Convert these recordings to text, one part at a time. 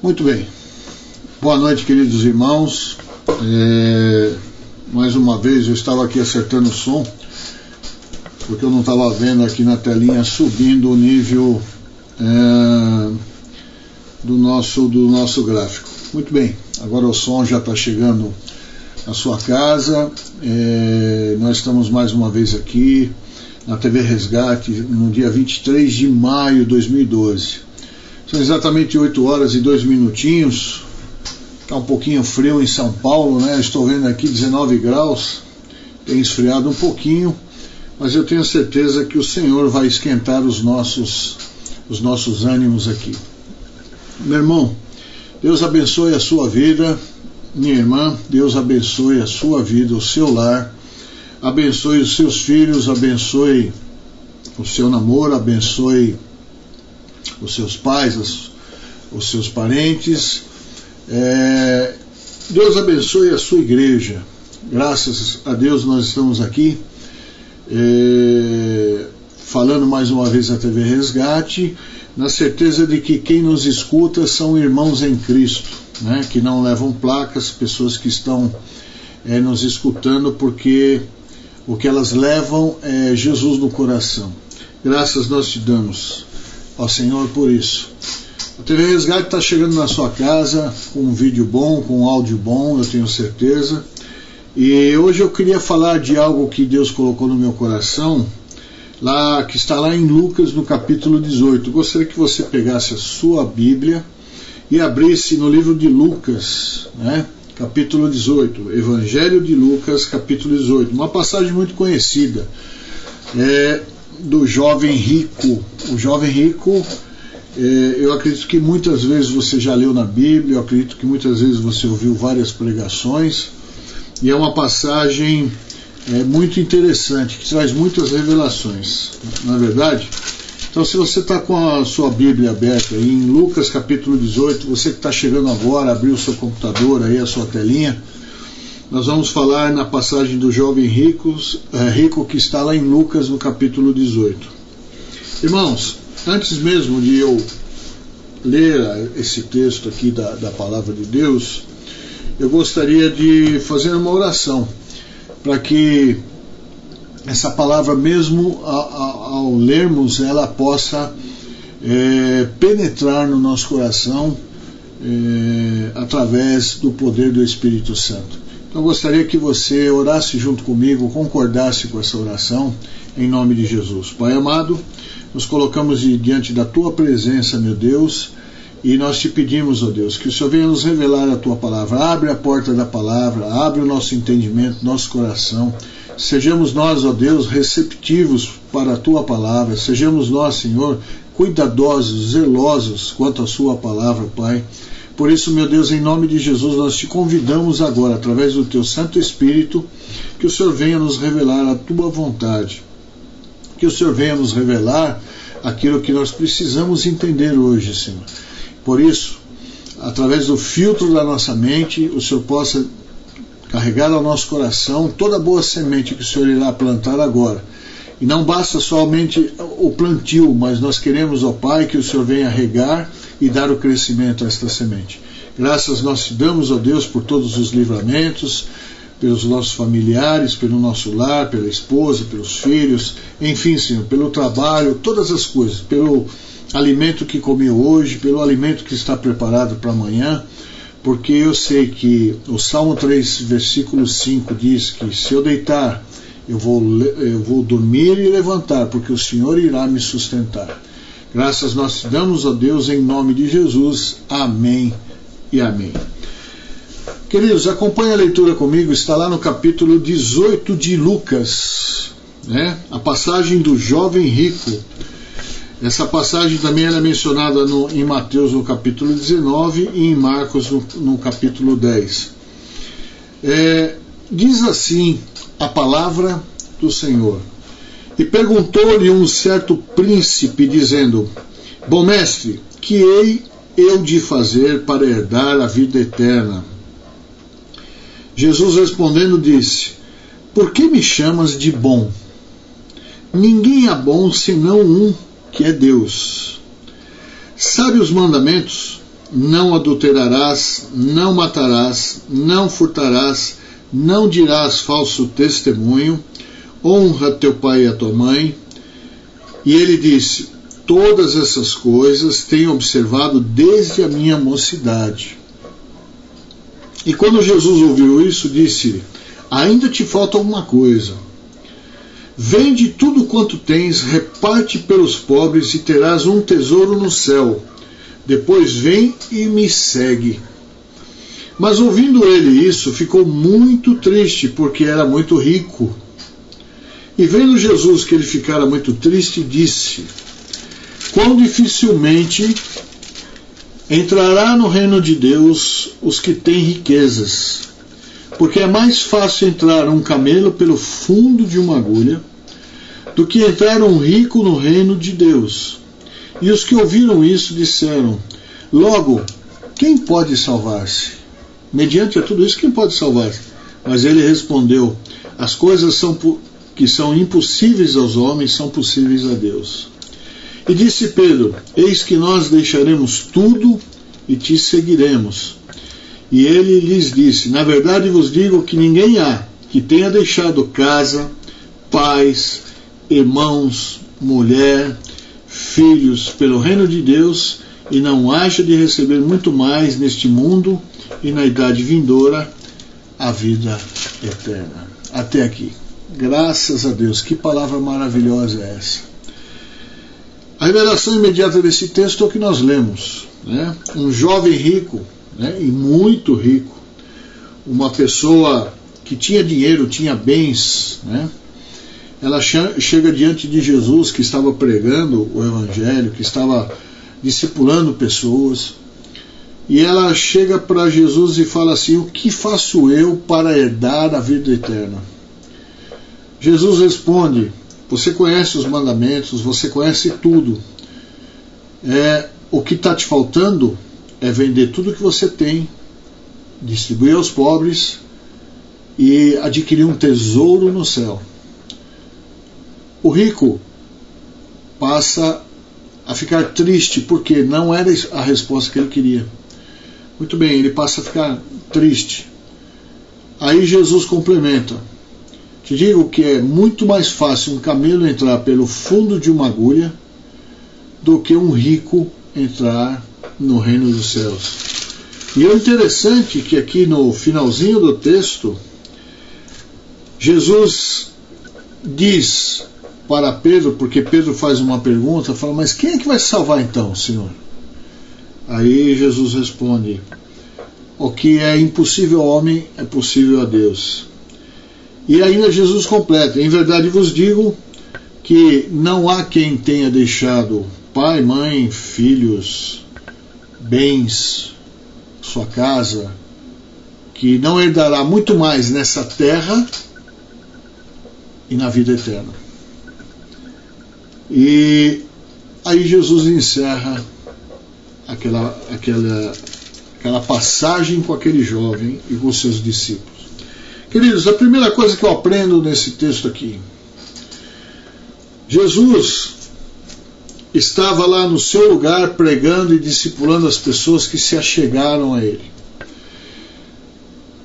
Muito bem, boa noite, queridos irmãos. Mais uma vez eu estava aqui acertando o som, porque eu não estava vendo aqui na telinha subindo o nível do nosso gráfico. Muito bem, agora o som já está chegando na sua casa. Nós estamos mais uma vez aqui na TV Resgate no dia 23 de maio de 2012. São exatamente 8 horas e 2 minutinhos. Está um pouquinho frio em São Paulo, né? Estou vendo aqui 19 graus. Tem esfriado um pouquinho, mas eu tenho certeza que o Senhor vai esquentar os nossos ânimos aqui. Meu irmão, Deus abençoe a sua vida. Minha irmã, Deus abençoe a sua vida, o seu lar. Abençoe os seus filhos, abençoe o seu namoro, abençoe os seus pais, os seus parentes. Deus abençoe a sua igreja. Graças a Deus nós estamos aqui falando mais uma vez a TV Resgate, na certeza de que quem nos escuta são irmãos em Cristo, né, que não levam placas, pessoas que estão nos escutando porque o que elas levam é Jesus no coração. Graças nós te damos, ó Senhor, por isso. A TV Resgate está chegando na sua casa com um vídeo bom, com um áudio bom, eu tenho certeza. E hoje eu queria falar de algo que Deus colocou no meu coração, que está lá em Lucas, no capítulo 18. Eu gostaria que você pegasse a sua Bíblia e abrisse no livro de Lucas, né, capítulo 18, Evangelho de Lucas, capítulo 18. Uma passagem muito conhecida, do jovem rico. O jovem rico, eu acredito que muitas vezes você já leu na Bíblia, eu acredito que muitas vezes você ouviu várias pregações, e é uma passagem muito interessante, que traz muitas revelações, não é verdade? Então, se você está com a sua Bíblia aberta aí, em Lucas capítulo 18, você que está chegando agora, abriu o seu computador aí, a sua telinha, nós vamos falar na passagem do jovem rico que está lá em Lucas no capítulo 18. Irmãos, antes mesmo de eu ler esse texto aqui da palavra de Deus, eu gostaria de fazer uma oração para que essa palavra, mesmo ao lermos, ela possa penetrar no nosso coração através do poder do Espírito Santo. Então eu gostaria que você orasse junto comigo, concordasse com essa oração, em nome de Jesus. Pai amado, nos colocamos diante da Tua presença, meu Deus, e nós te pedimos, ó Deus, que o Senhor venha nos revelar a Tua palavra. Abre a porta da palavra, abre o nosso entendimento, nosso coração. Sejamos nós, ó Deus, receptivos para a Tua palavra. Sejamos nós, Senhor, cuidadosos, zelosos quanto à Sua palavra, Pai. Por isso, meu Deus, em nome de Jesus, nós te convidamos agora, através do Teu Santo Espírito, que o Senhor venha nos revelar a Tua vontade. Que o Senhor venha nos revelar aquilo que nós precisamos entender hoje, Senhor. Por isso, através do filtro da nossa mente, o Senhor possa carregar ao nosso coração toda a boa semente que o Senhor irá plantar agora. E não basta somente o plantio, mas nós queremos, ó Pai, que o Senhor venha regar e dar o crescimento a esta semente. Graças nós te damos, ó Deus, por todos os livramentos, pelos nossos familiares, pelo nosso lar, pela esposa, pelos filhos, enfim, Senhor, pelo trabalho, todas as coisas, pelo alimento que comi hoje, pelo alimento que está preparado para amanhã, porque eu sei que o Salmo 3, versículo 5 diz que se eu deitar, eu vou dormir e levantar, porque o Senhor irá me sustentar. Graças nós te damos, ó Deus, em nome de Jesus. Amém e amém. Queridos, acompanhe a leitura comigo, está lá no capítulo 18 de Lucas, né? A passagem do jovem rico. Essa passagem também é mencionada em Mateus no capítulo 19 e em Marcos no capítulo 10. Diz assim a palavra do Senhor. E perguntou-lhe um certo príncipe, dizendo: Bom mestre, que hei eu de fazer para herdar a vida eterna? Jesus respondendo disse: Por que me chamas de bom? Ninguém é bom senão um, que é Deus. Sabe os mandamentos? não adulterarás, não matarás, não furtarás, não dirás falso testemunho, honra teu pai e a tua mãe. E ele disse: todas essas coisas tenho observado desde a minha mocidade. E quando Jesus ouviu isso, disse-lhe: ainda te falta alguma coisa. Vende tudo quanto tens, reparte pelos pobres e terás um tesouro no céu. Depois vem e me segue. Mas ouvindo ele isso, ficou muito triste, porque era muito rico. E vendo Jesus que ele ficara muito triste, disse: quão dificilmente entrará no reino de Deus os que têm riquezas, porque é mais fácil entrar um camelo pelo fundo de uma agulha do que entrar um rico no reino de Deus. E os que ouviram isso disseram: logo, quem pode salvar-se? Mediante a tudo isso, quem pode salvar-se? Mas ele respondeu: as coisas que são impossíveis aos homens são possíveis a Deus. E disse Pedro: eis que nós deixaremos tudo e te seguiremos. E ele lhes disse: na verdade vos digo que ninguém há que tenha deixado casa, pais, irmãos, mulher, filhos, pelo reino de Deus, e não haja de receber muito mais neste mundo e na idade vindoura a vida eterna. Até aqui. Graças a Deus, que palavra maravilhosa é essa. A revelação imediata desse texto é o que nós lemos, né? Um jovem rico, né? E muito rico, uma pessoa que tinha dinheiro, tinha bens, né? Ela chega diante de Jesus, que estava pregando o Evangelho, que estava discipulando pessoas, e ela chega para Jesus e fala assim: o que faço eu para herdar a vida eterna? Jesus responde: você conhece os mandamentos, você conhece tudo. O que está te faltando é vender tudo que você tem, distribuir aos pobres e adquirir um tesouro no céu. O rico passa a ficar triste porque não era a resposta que ele queria. Muito bem, ele passa a ficar triste. Aí Jesus complementa: te digo que é muito mais fácil um camelo entrar pelo fundo de uma agulha do que um rico entrar no reino dos céus. E é interessante que aqui no finalzinho do texto, Jesus diz para Pedro, porque Pedro faz uma pergunta, fala: mas quem é que vai se salvar então, Senhor? Aí Jesus responde: o que é impossível ao homem é possível a Deus. E ainda Jesus completa: em verdade vos digo que não há quem tenha deixado pai, mãe, filhos, bens, sua casa, que não herdará muito mais nessa terra e na vida eterna. E aí Jesus encerra aquela passagem com aquele jovem e com seus discípulos. Queridos, a primeira coisa que eu aprendo nesse texto aqui: Jesus estava lá no seu lugar pregando e discipulando as pessoas que se achegaram a ele.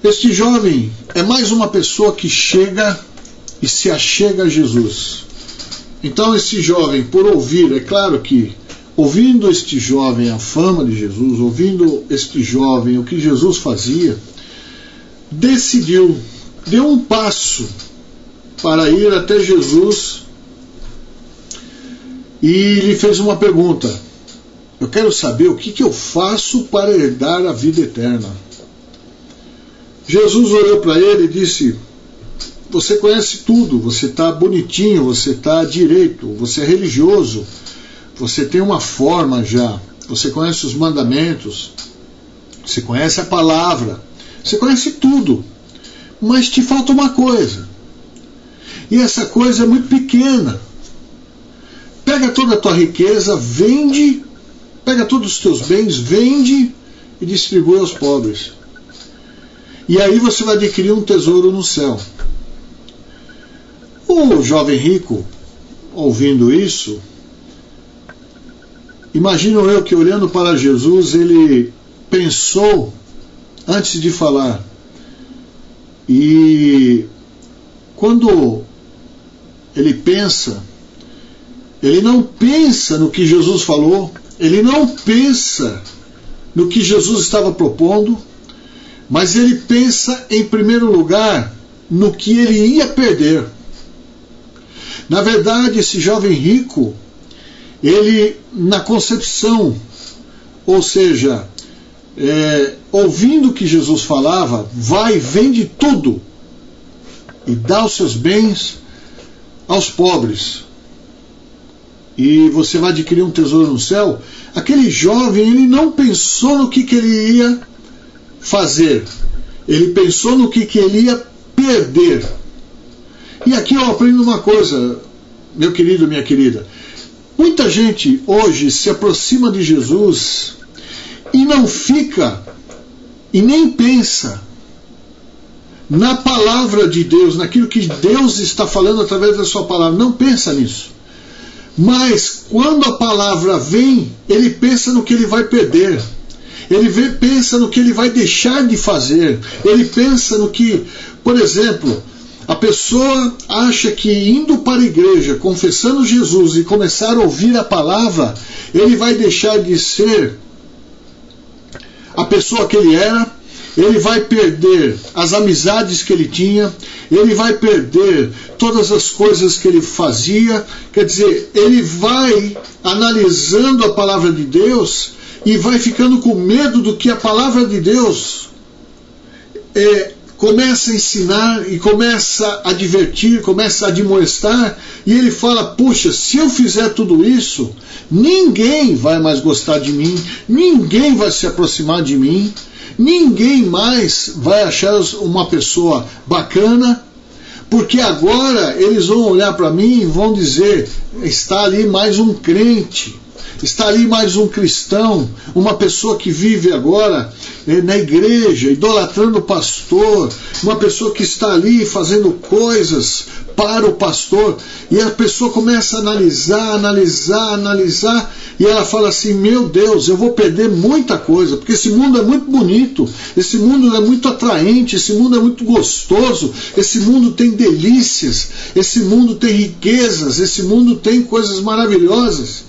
Este jovem é mais uma pessoa que chega e se achega a Jesus. Então esse jovem, por ouvir, é claro que ouvindo este jovem a fama de Jesus, ouvindo este jovem o que Jesus fazia, decidiu, deu um passo para ir até Jesus e lhe fez uma pergunta: eu quero saber o que eu faço para herdar a vida eterna. Jesus olhou para ele e disse: você conhece tudo, você está bonitinho, você está direito, você é religioso, você tem uma forma já, você conhece os mandamentos, você conhece a palavra, você conhece tudo, mas te falta uma coisa, e essa coisa é muito pequena. Pega toda a tua riqueza, vende, pega todos os teus bens, vende e distribui aos pobres, e aí você vai adquirir um tesouro no céu. O jovem rico, ouvindo isso, imagino eu que olhando para Jesus, ele pensou antes de falar. E quando ele pensa, ele não pensa no que Jesus falou, ele não pensa no que Jesus estava propondo, mas ele pensa em primeiro lugar no que ele ia perder. Na verdade, esse jovem rico, ele na concepção, ou seja, ouvindo o que Jesus falava, vai, vende tudo e dá os seus bens aos pobres, e você vai adquirir um tesouro no céu. Aquele jovem, ele não pensou no que ele ia fazer, ele pensou no que ele ia perder. E aqui eu aprendo uma coisa, meu querido, minha querida. Muita gente hoje se aproxima de Jesus e não fica e nem pensa na palavra de Deus, naquilo que Deus está falando através da sua palavra. Não pensa nisso. Mas quando a palavra vem, ele pensa no que ele vai perder. Ele pensa no que ele vai deixar de fazer. Ele pensa no que, por exemplo, a pessoa acha que indo para a igreja, confessando Jesus e começar a ouvir a palavra, ele vai deixar de ser a pessoa que ele era, ele vai perder as amizades que ele tinha, ele vai perder todas as coisas que ele fazia. Quer dizer, ele vai analisando a palavra de Deus e vai ficando com medo do que a palavra de Deus começa a ensinar e começa a advertir, começa a admoestar, e ele fala: puxa, se eu fizer tudo isso, ninguém vai mais gostar de mim, ninguém vai se aproximar de mim, ninguém mais vai achar uma pessoa bacana, porque agora eles vão olhar para mim e vão dizer: está ali mais um crente, está ali mais um cristão, uma pessoa que vive agora na igreja, idolatrando o pastor, uma pessoa que está ali fazendo coisas para o pastor. E a pessoa começa a analisar, e ela fala assim: meu Deus, eu vou perder muita coisa, porque esse mundo é muito bonito, esse mundo é muito atraente, esse mundo é muito gostoso, esse mundo tem delícias, esse mundo tem riquezas, esse mundo tem coisas maravilhosas.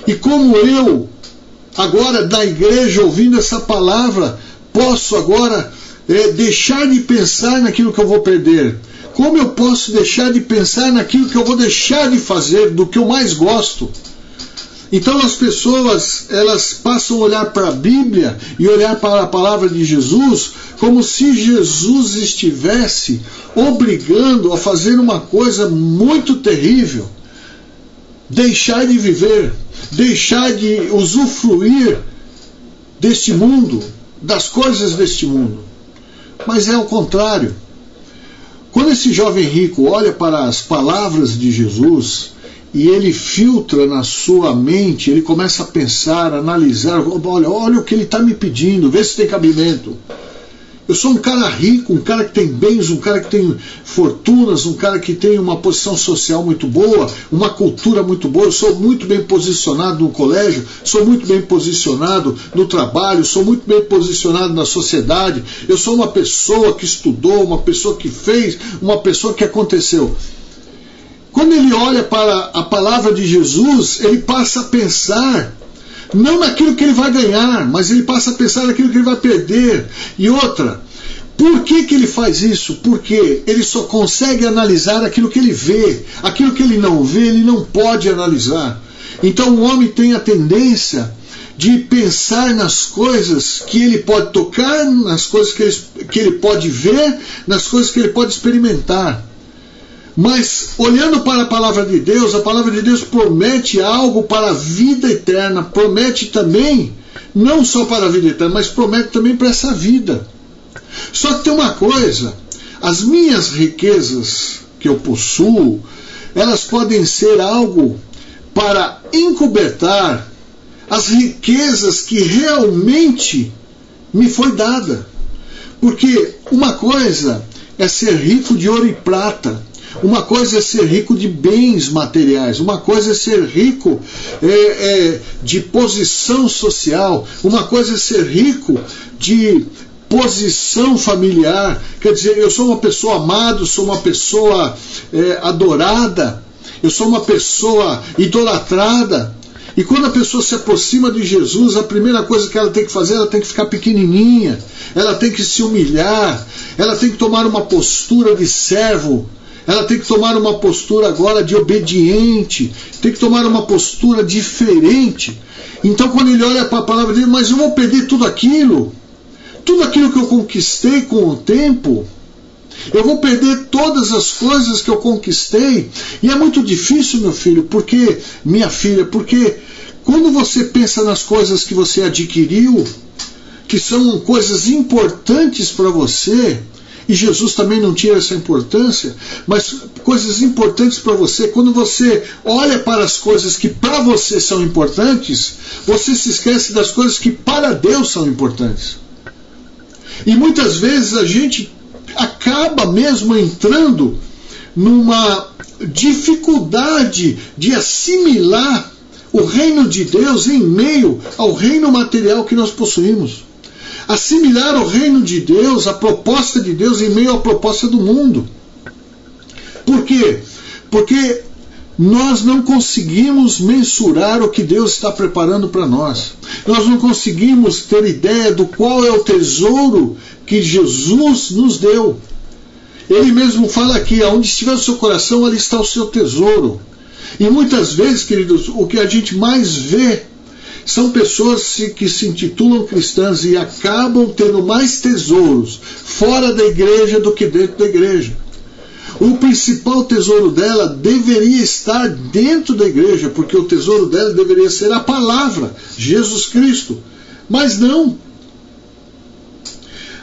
E como eu, agora da igreja, ouvindo essa palavra, posso agora deixar de pensar naquilo que eu vou perder? Como eu posso deixar de pensar naquilo que eu vou deixar de fazer, do que eu mais gosto? Então as pessoas, elas passam a olhar para a Bíblia e olhar para a palavra de Jesus como se Jesus estivesse obrigando a fazer uma coisa muito terrível: deixar de viver, deixar de usufruir deste mundo, das coisas deste mundo. Mas é o contrário. Quando esse jovem rico olha para as palavras de Jesus e ele filtra na sua mente, ele começa a pensar, a analisar: olha o que ele está me pedindo, vê se tem cabimento. Eu sou um cara rico, um cara que tem bens, um cara que tem fortunas, um cara que tem uma posição social muito boa, uma cultura muito boa, eu sou muito bem posicionado no colégio, sou muito bem posicionado no trabalho, sou muito bem posicionado na sociedade, eu sou uma pessoa que estudou, uma pessoa que fez, uma pessoa que aconteceu. Quando ele olha para a palavra de Jesus, ele passa a pensar não naquilo que ele vai ganhar, mas ele passa a pensar naquilo que ele vai perder. E outra, por que ele faz isso? Porque ele só consegue analisar aquilo que ele vê. Aquilo que ele não vê, ele não pode analisar. Então o homem tem a tendência de pensar nas coisas que ele pode tocar, nas coisas que ele pode ver, nas coisas que ele pode experimentar. Mas olhando para a palavra de Deus, a palavra de Deus promete algo para a vida eterna, promete também, não só para a vida eterna, mas promete também para essa vida. Só que tem uma coisa: as minhas riquezas que eu possuo, elas podem ser algo para encobertar as riquezas que realmente me foi dada. Porque uma coisa é ser rico de ouro e prata, Uma coisa é ser rico de bens materiais, uma coisa é ser rico de posição social, uma coisa é ser rico de posição familiar. Quer dizer, eu sou uma pessoa amada, sou uma pessoa adorada, eu sou uma pessoa idolatrada. E quando a pessoa se aproxima de Jesus, a primeira coisa que ela tem que fazer, ela tem que ficar pequenininha, ela tem que se humilhar, ela tem que tomar uma postura de servo, ela tem que tomar uma postura agora de obediente, tem que tomar uma postura diferente. Então quando ele olha para a palavra dele, mas eu vou perder tudo aquilo que eu conquistei com o tempo, eu vou perder todas as coisas que eu conquistei. E é muito difícil, meu filho, minha filha, porque quando você pensa nas coisas que você adquiriu, que são coisas importantes para você, e Jesus também não tira essa importância, mas coisas importantes para você, quando você olha para as coisas que para você são importantes, você se esquece das coisas que para Deus são importantes. E muitas vezes a gente acaba mesmo entrando numa dificuldade de assimilar o reino de Deus em meio ao reino material que nós possuímos. Assimilar o reino de Deus, a proposta de Deus em meio à proposta do mundo. Por quê? Porque nós não conseguimos mensurar o que Deus está preparando para nós. Nós não conseguimos ter ideia do qual é o tesouro que Jesus nos deu. Ele mesmo fala aqui, onde estiver o seu coração, ali está o seu tesouro. E muitas vezes, queridos, o que a gente mais vê são pessoas que se intitulam cristãs e acabam tendo mais tesouros fora da igreja do que dentro da igreja. O principal tesouro dela deveria estar dentro da igreja, porque o tesouro dela deveria ser a palavra, Jesus Cristo. Mas não.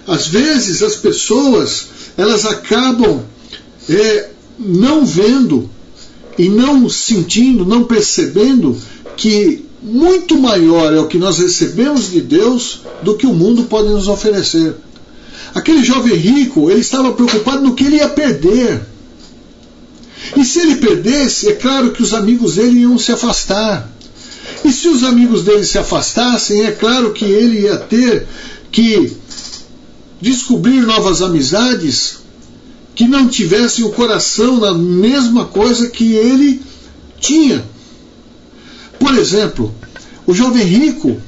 Às vezes as pessoas, elas acabam não vendo e não sentindo, não percebendo que muito maior é o que nós recebemos de Deus do que o mundo pode nos oferecer. Aquele jovem rico, ele estava preocupado no que ele ia perder. E se ele perdesse, é claro que os amigos dele iam se afastar. E se os amigos dele se afastassem, é claro que ele ia ter que descobrir novas amizades que não tivessem o coração na mesma coisa que ele tinha. Por exemplo, o jovem rico,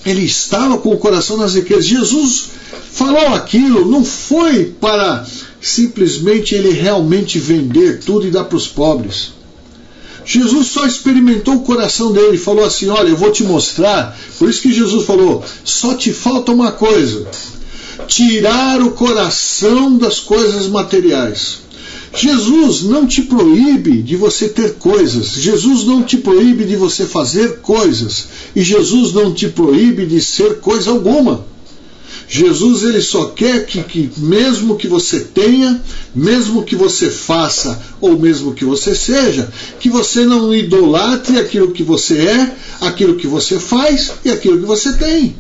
ele estava com o coração nas riquezas. Jesus falou aquilo, não foi para simplesmente ele realmente vender tudo e dar para os pobres. Jesus só experimentou o coração dele e falou assim, olha, eu vou te mostrar. Por isso que Jesus falou, só te falta uma coisa, tirar o coração das coisas materiais. Jesus não te proíbe de você ter coisas, Jesus não te proíbe de você fazer coisas, e Jesus não te proíbe de ser coisa alguma. Jesus, ele só quer que mesmo que você tenha, mesmo que você faça, ou mesmo que você seja, que você não idolatre aquilo que você é, aquilo que você faz e aquilo que você tem.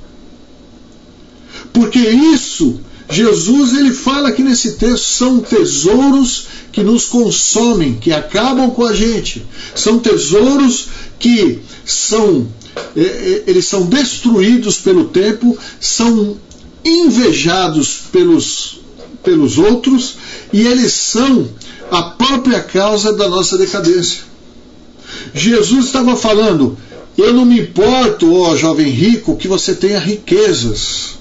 Porque isso, Jesus, ele fala aqui nesse texto, são tesouros que nos consomem, que acabam com a gente. São tesouros que eles são destruídos pelo tempo, são invejados pelos outros, e eles são a própria causa da nossa decadência. Jesus estava falando, eu não me importo, ó jovem rico, que você tenha riquezas.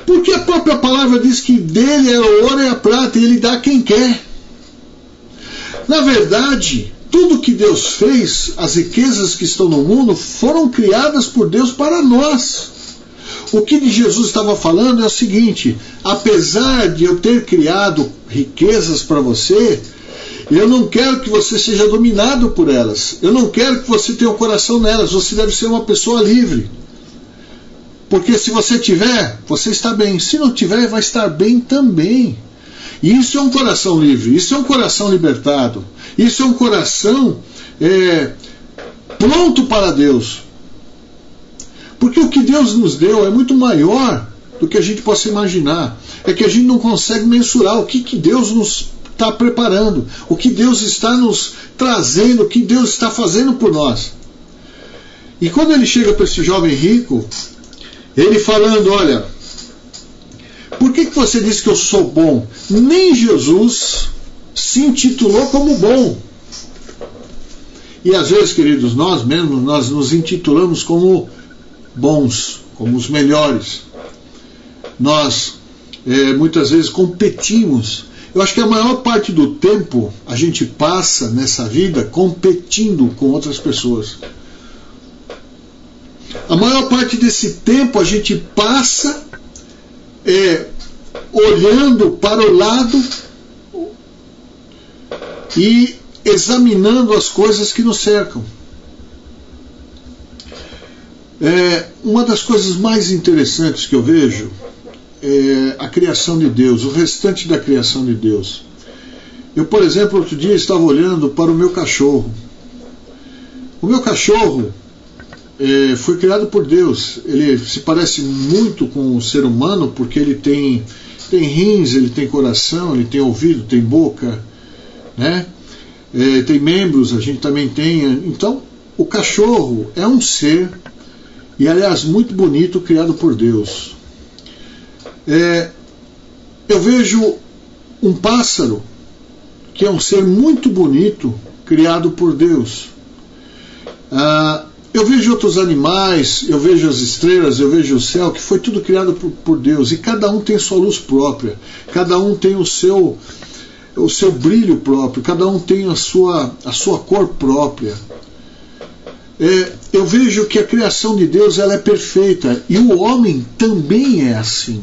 Porque a própria palavra diz que dele é o ouro e a prata, e ele dá a quem quer. Na verdade, tudo que Deus fez, as riquezas que estão no mundo, foram criadas por Deus para nós. O que Jesus estava falando é o seguinte, apesar de eu ter criado riquezas para você, eu não quero que você seja dominado por elas. Eu não quero que você tenha o coração nelas. Você deve ser uma pessoa livre. Porque se você tiver, você está bem. Se não tiver, vai estar bem também. E isso é um coração livre, isso é um coração libertado, isso é um coração pronto para Deus. Porque o que Deus nos deu é muito maior do que a gente possa imaginar. É que a gente não consegue mensurar o que Deus nos está preparando, o que Deus está nos trazendo, o que Deus está fazendo por nós. E quando ele chega para esse jovem rico, ele falando, olha, por que você diz que eu sou bom? Nem Jesus se intitulou como bom. E às vezes, queridos, nós mesmos, nós nos intitulamos como bons, como os melhores. Nós muitas vezes competimos. Eu acho que a maior parte do tempo a gente passa nessa vida competindo com outras pessoas. A maior parte desse tempo a gente passa olhando para o lado e examinando as coisas que nos cercam. Uma das coisas mais interessantes que eu vejo é a criação de Deus, o restante da criação de Deus. Eu, por exemplo, outro dia estava olhando para o meu cachorro. O meu cachorro foi criado por Deus. Ele se parece muito com o ser humano porque ele tem rins, ele tem coração, ele tem ouvido, tem boca, né? Tem membros, a gente também tem. Então, o cachorro é um ser, e aliás, muito bonito, criado por Deus. Eu vejo um pássaro, que é um ser muito bonito, criado por Deus. Eu vejo outros animais, eu vejo as estrelas, eu vejo o céu, que foi tudo criado por Deus, e cada um tem sua luz própria, cada um tem o seu brilho próprio, cada um tem a sua cor própria. Eu vejo que a criação de Deus ela é perfeita, e o homem também é assim.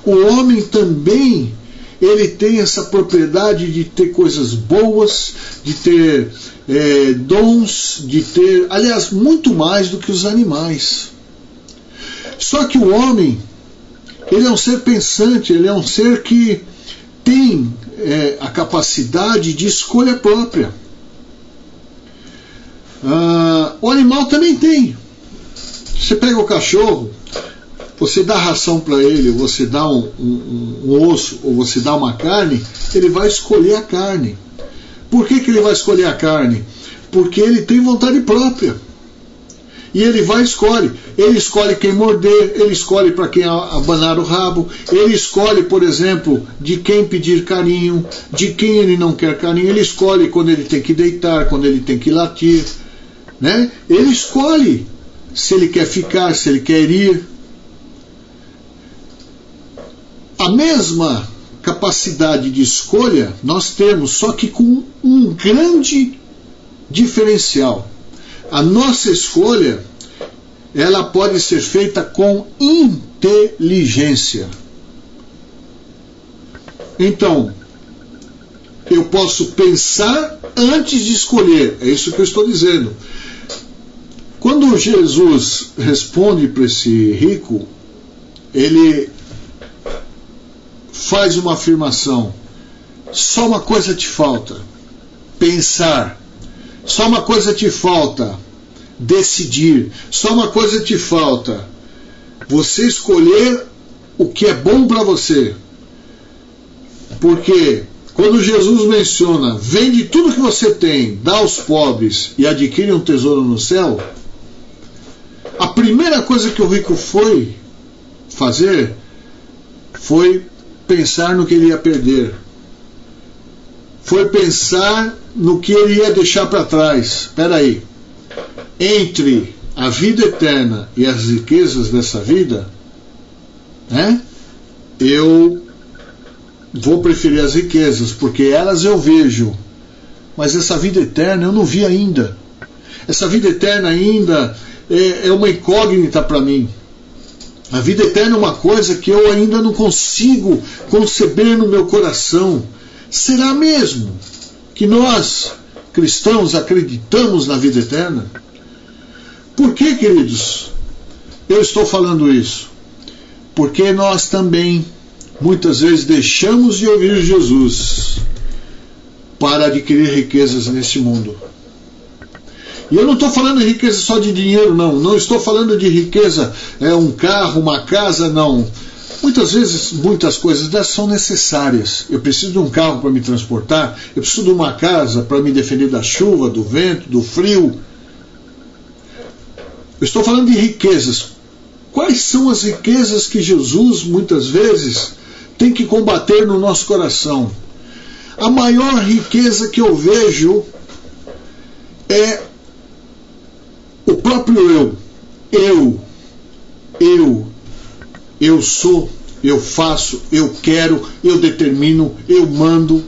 O homem também ele tem essa propriedade de ter coisas boas, de ter dons, de ter, aliás, muito mais do que os animais. Só que o homem, ele é um ser pensante, ele é um ser que tem a capacidade de escolha própria. O animal também tem. Você pega o cachorro, você dá ração para ele, ou você dá um osso, ou você dá uma carne, ele vai escolher a carne. Por que ele vai escolher a carne? Porque ele tem vontade própria. E ele vai e escolhe. Ele escolhe quem morder, ele escolhe para quem abanar o rabo, ele escolhe, por exemplo, de quem pedir carinho, de quem ele não quer carinho, ele escolhe quando ele tem que deitar, quando ele tem que latir, né? Ele escolhe se ele quer ficar, se ele quer ir. A mesma capacidade de escolha nós temos, só que com um grande diferencial. A nossa escolha, ela pode ser feita com inteligência. Então, eu posso pensar antes de escolher. É isso que eu estou dizendo. Quando Jesus responde para esse rico, ele faz uma afirmação: só uma coisa te falta, pensar. Só uma coisa te falta, decidir. Só uma coisa te falta, você escolher o que é bom para você. Porque quando Jesus menciona, vende tudo que você tem, dá aos pobres e adquire um tesouro no céu, a primeira coisa que o rico foi fazer foi pensar no que ele ia perder. Foi pensar no que ele ia deixar para trás. Espera aí. Entre a vida eterna e as riquezas dessa vida, né, eu vou preferir as riquezas, porque elas eu vejo. Mas essa vida eterna eu não vi ainda. Essa vida eterna ainda é uma incógnita para mim. A vida eterna é uma coisa que eu ainda não consigo conceber no meu coração. Será mesmo que nós, cristãos, acreditamos na vida eterna? Por que, queridos, eu estou falando isso? Porque nós também, muitas vezes, deixamos de ouvir Jesus para adquirir riquezas neste mundo. E eu não estou falando de riqueza só de dinheiro, não. Não estou falando de riqueza, um carro, uma casa, não. Muitas vezes, muitas coisas dessas são necessárias. Eu preciso de um carro para me transportar, eu preciso de uma casa para me defender da chuva, do vento, do frio. Eu estou falando de riquezas. Quais são as riquezas que Jesus, muitas vezes, tem que combater no nosso coração? A maior riqueza que eu vejo é o próprio eu. Eu sou, eu faço, eu quero, eu determino, eu mando.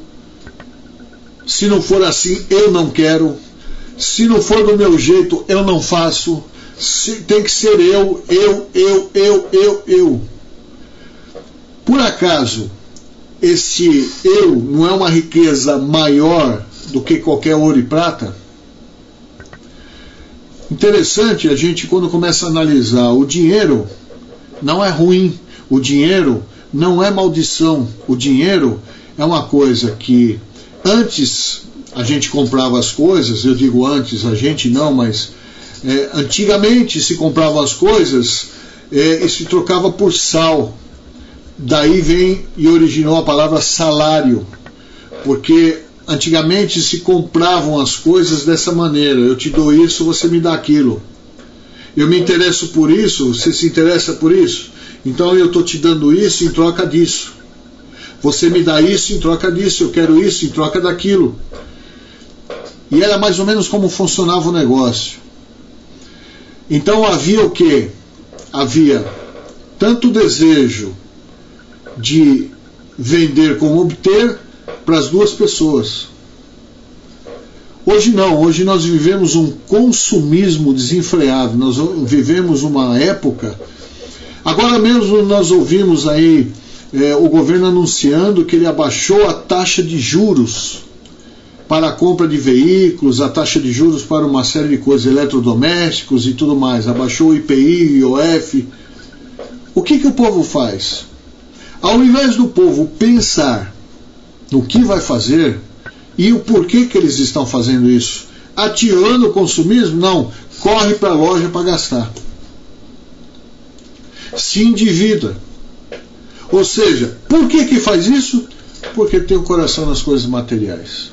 Se não for assim, eu não quero. Se não for do meu jeito, eu não faço. Tem que ser eu. Por acaso, esse eu não é uma riqueza maior do que qualquer ouro e prata? Interessante a gente, quando começa a analisar, o dinheiro não é ruim, o dinheiro não é maldição, o dinheiro é uma coisa que antes a gente comprava as coisas, eu digo antes, a gente não, mas antigamente se compravam as coisas e se trocava por sal. Daí vem e originou a palavra salário, porque antigamente se compravam as coisas dessa maneira: eu te dou isso, você me dá aquilo. Eu me interesso por isso, você se interessa por isso, então eu estou te dando isso em troca disso. Você me dá isso em troca disso, eu quero isso em troca daquilo. E era mais ou menos como funcionava o negócio. Então havia o quê? Havia tanto desejo de vender como obter para as duas pessoas. Hoje não, hoje nós vivemos um consumismo desenfreado, nós vivemos uma época. Agora mesmo nós ouvimos aí o governo anunciando que ele abaixou a taxa de juros para a compra de veículos, a taxa de juros para uma série de coisas, eletrodomésticos e tudo mais, abaixou o IPI, IOF. O que o povo faz? Ao invés do povo pensar no que vai fazer e o porquê que eles estão fazendo isso, atirando o consumismo, não, corre para a loja para gastar. Se endivida. Ou seja, por que faz isso? Porque tem o coração nas coisas materiais.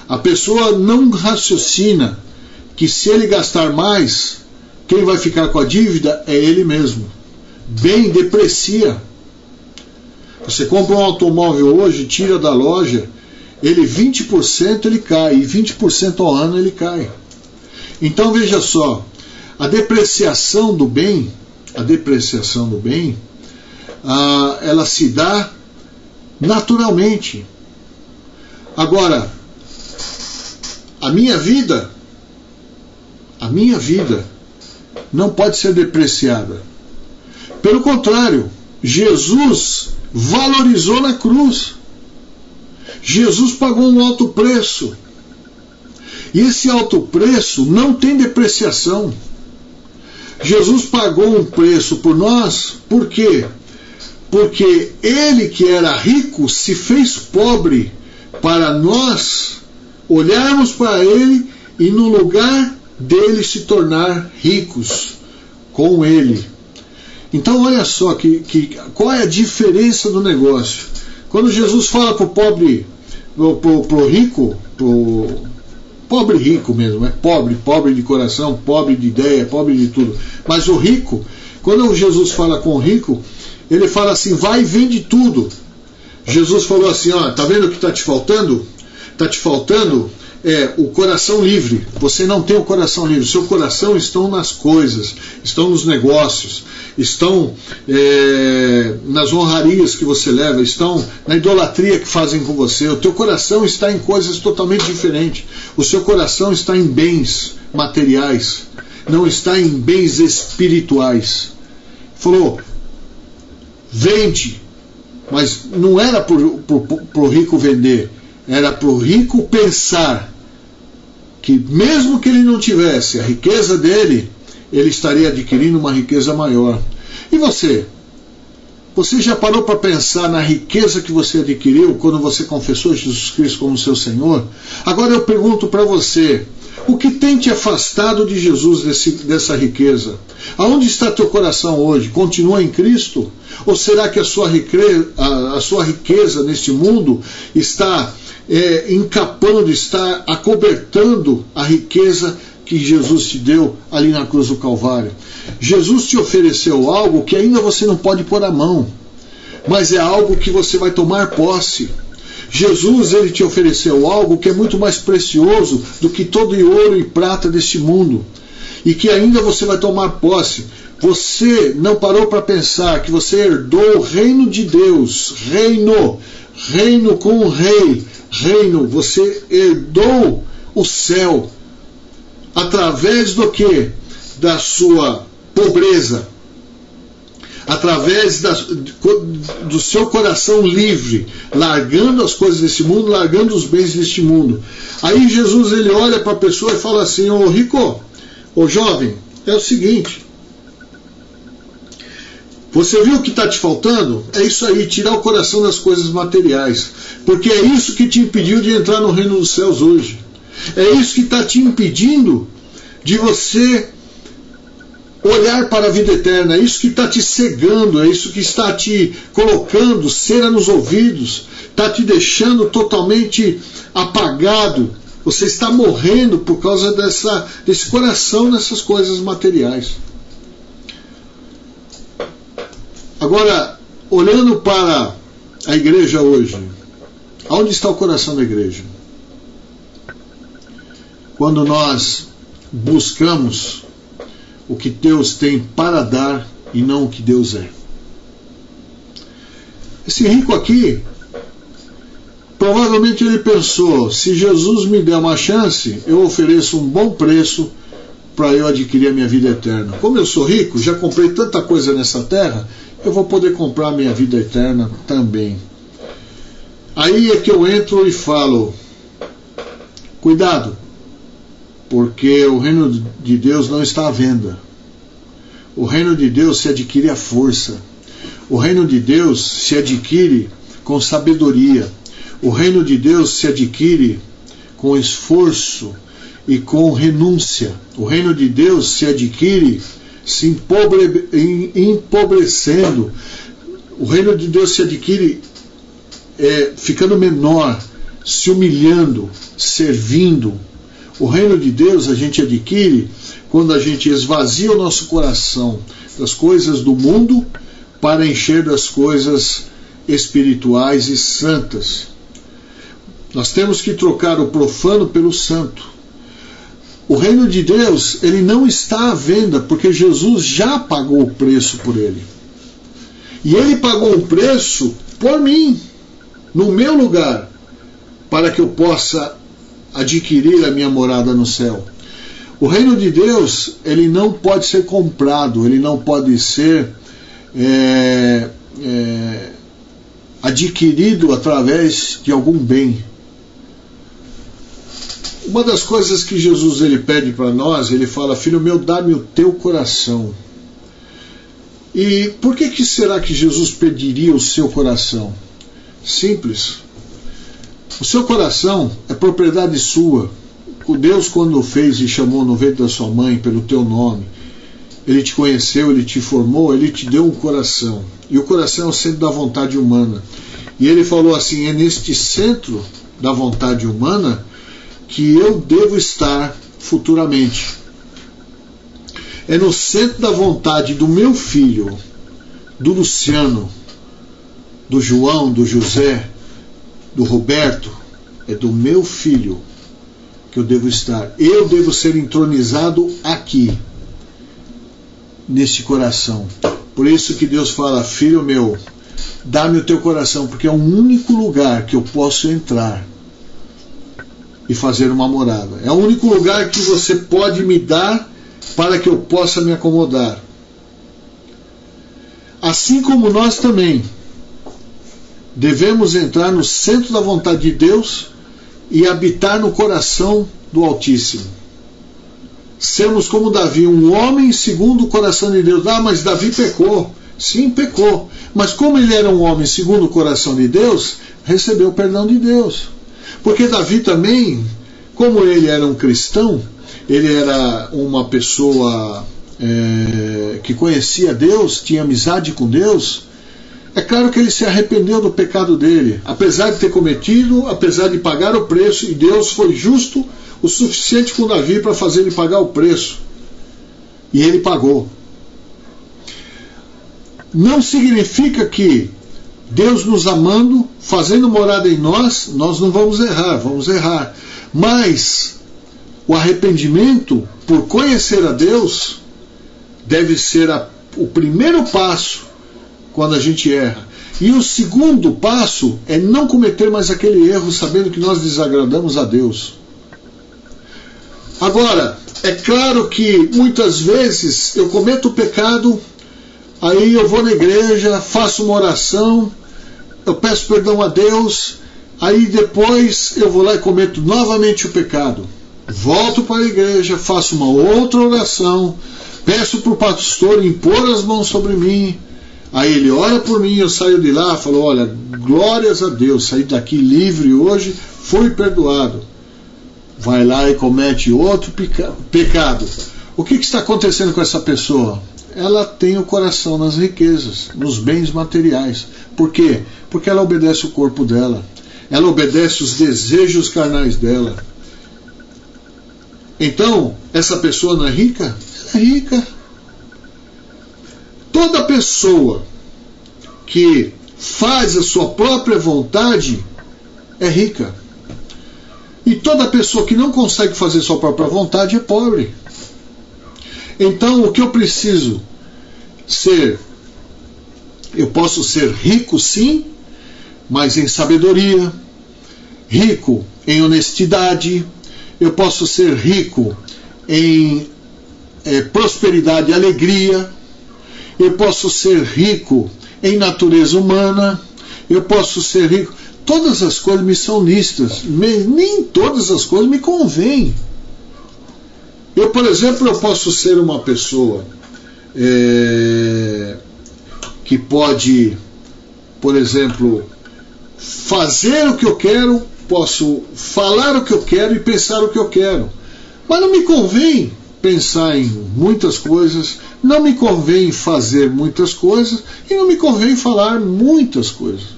A pessoa não raciocina que se ele gastar mais, quem vai ficar com a dívida é ele mesmo. Bem, deprecia. Você compra um automóvel hoje, tira da loja, ele 20% ele cai, e 20% ao ano ele cai. Então veja só, a depreciação do bem, ela se dá naturalmente. Agora, a minha vida não pode ser depreciada. Pelo contrário, Jesus valorizou na cruz. Jesus pagou um alto preço. E esse alto preço não tem depreciação. Jesus pagou um preço por nós, por quê? Porque ele que era rico se fez pobre para nós olharmos para ele e no lugar dele se tornar ricos com ele. Então olha só qual é a diferença do negócio. Quando Jesus fala para o pobre, pro rico, pobre rico mesmo, é pobre de coração, pobre de ideia, pobre de tudo. Mas o rico, quando Jesus fala com o rico, ele fala assim: vai e vende tudo. Jesus falou assim: ó, tá vendo o que está te faltando? Está te faltando o coração livre. Você não tem o coração livre. O seu coração estão nas coisas, estão nos negócios, estão nas honrarias que você leva, estão na idolatria que fazem com você. O teu coração está em coisas totalmente diferentes. O seu coração está em bens materiais, não está em bens espirituais. Falou: vende. Mas não era para o rico vender, era para o rico pensar que mesmo que ele não tivesse a riqueza dele, ele estaria adquirindo uma riqueza maior. E você? Você já parou para pensar na riqueza que você adquiriu quando você confessou Jesus Cristo como seu Senhor? Agora eu pergunto para você: o que tem te afastado de Jesus dessa riqueza? Aonde está teu coração hoje? Continua em Cristo? Ou será que a sua riqueza neste mundo está encapando, está acobertando a riqueza que Jesus te deu ali na cruz do Calvário? Jesus te ofereceu algo que ainda você não pode pôr a mão, mas é algo que você vai tomar posse. Jesus, ele te ofereceu algo que é muito mais precioso do que todo o ouro e prata deste mundo, e que ainda você vai tomar posse. Você não parou para pensar que você herdou o reino de Deus, reino com o rei, você herdou o céu, através do que? Da sua pobreza, através do seu coração livre, largando as coisas desse mundo, largando os bens deste mundo. Aí Jesus, ele olha para a pessoa e fala assim: ô rico, ô jovem, é o seguinte, você viu o que está te faltando? É isso aí, tirar o coração das coisas materiais, porque é isso que te impediu de entrar no reino dos céus hoje. É isso que está te impedindo de você olhar para a vida eterna. É isso que está te cegando, é isso que está te colocando cera nos ouvidos, está te deixando totalmente apagado. Você está morrendo por causa desse coração nessas coisas materiais. Agora, olhando para a igreja hoje, onde está o coração da igreja? Quando nós buscamos o que Deus tem para dar e não o que Deus é. Esse rico aqui, provavelmente ele pensou: se Jesus me der uma chance, eu ofereço um bom preço para eu adquirir a minha vida eterna. Como eu sou rico, já comprei tanta coisa nessa terra, eu vou poder comprar a minha vida eterna também. Aí é que eu entro e falo: cuidado, porque o reino de Deus não está à venda. O reino de Deus se adquire à força. O reino de Deus se adquire com sabedoria. O reino de Deus se adquire com esforço e com renúncia. O reino de Deus se adquire se empobrecendo. O reino de Deus se adquire ficando menor, se humilhando, servindo. O reino de Deus a gente adquire quando a gente esvazia o nosso coração das coisas do mundo para encher das coisas espirituais e santas. Nós temos que trocar o profano pelo santo. O reino de Deus, ele não está à venda, porque Jesus já pagou o preço por ele. E ele pagou o preço por mim, no meu lugar, para que eu possa adquirir a minha morada no céu. O reino de Deus, ele não pode ser comprado, ele não pode ser adquirido através de algum bem. Uma das coisas que Jesus ele pede para nós, ele fala: filho meu, dá-me o teu coração. E por que será que Jesus pediria o seu coração? Simples. O seu coração é propriedade sua. Deus, quando o fez e chamou no ventre da sua mãe pelo teu nome, ele te conheceu, ele te formou, ele te deu um coração. E o coração é o centro da vontade humana. E ele falou assim: é neste centro da vontade humana que eu devo estar futuramente. É no centro da vontade do meu filho, do Luciano, do João, do José, do Roberto, é do meu filho que eu devo estar. Eu devo ser entronizado aqui, neste coração. Por isso que Deus fala: filho meu, dá-me o teu coração, porque é o único lugar que eu posso entrar e fazer uma morada. É o único lugar que você pode me dar para que eu possa me acomodar. Assim como nós também devemos entrar no centro da vontade de Deus e habitar no coração do Altíssimo. Sermos como Davi, um homem segundo o coração de Deus. Ah, mas Davi pecou. Sim, pecou. Mas como ele era um homem segundo o coração de Deus, recebeu o perdão de Deus. Porque Davi também, como ele era um cristão, ele era uma pessoa que conhecia Deus, tinha amizade com Deus, É claro que ele se arrependeu do pecado dele, apesar de ter cometido, apesar de pagar o preço, e Deus foi justo o suficiente com Davi para fazer ele pagar o preço. E ele pagou. Não significa que Deus nos amando, fazendo morada em nós, nós não vamos errar. Mas o arrependimento, por conhecer a Deus, deve ser o primeiro passo quando a gente erra. E o segundo passo é não cometer mais aquele erro, sabendo que nós desagradamos a Deus. Agora, é claro que muitas vezes eu cometo o pecado, aí eu vou na igreja, faço uma oração, eu peço perdão a Deus, aí depois eu vou lá e cometo novamente o pecado. Volto para a igreja, faço uma outra oração, peço para o pastor impor as mãos sobre mim, aí ele ora por mim, eu saio de lá, falo, olha, glórias a Deus, saí daqui livre hoje, fui perdoado. Vai lá e comete outro pecado. O que está acontecendo com essa pessoa? Ela tem o coração nas riquezas, nos bens materiais. Por quê? Porque ela obedece o corpo dela. Ela obedece os desejos carnais dela. Então, essa pessoa não é rica? Ela é rica. Toda pessoa que faz a sua própria vontade é rica. E toda pessoa que não consegue fazer sua própria vontade é pobre. Então, o que eu preciso ser? Eu posso ser rico, sim, mas em sabedoria, rico em honestidade, eu posso ser rico em prosperidade e alegria, eu posso ser rico em natureza humana, eu posso ser rico. Todas as coisas me são lícitas, nem todas as coisas me convêm. Eu, por exemplo, eu posso ser uma pessoa que pode, por exemplo, fazer o que eu quero, posso falar o que eu quero e pensar o que eu quero. Mas não me convém pensar em muitas coisas, não me convém fazer muitas coisas e não me convém falar muitas coisas.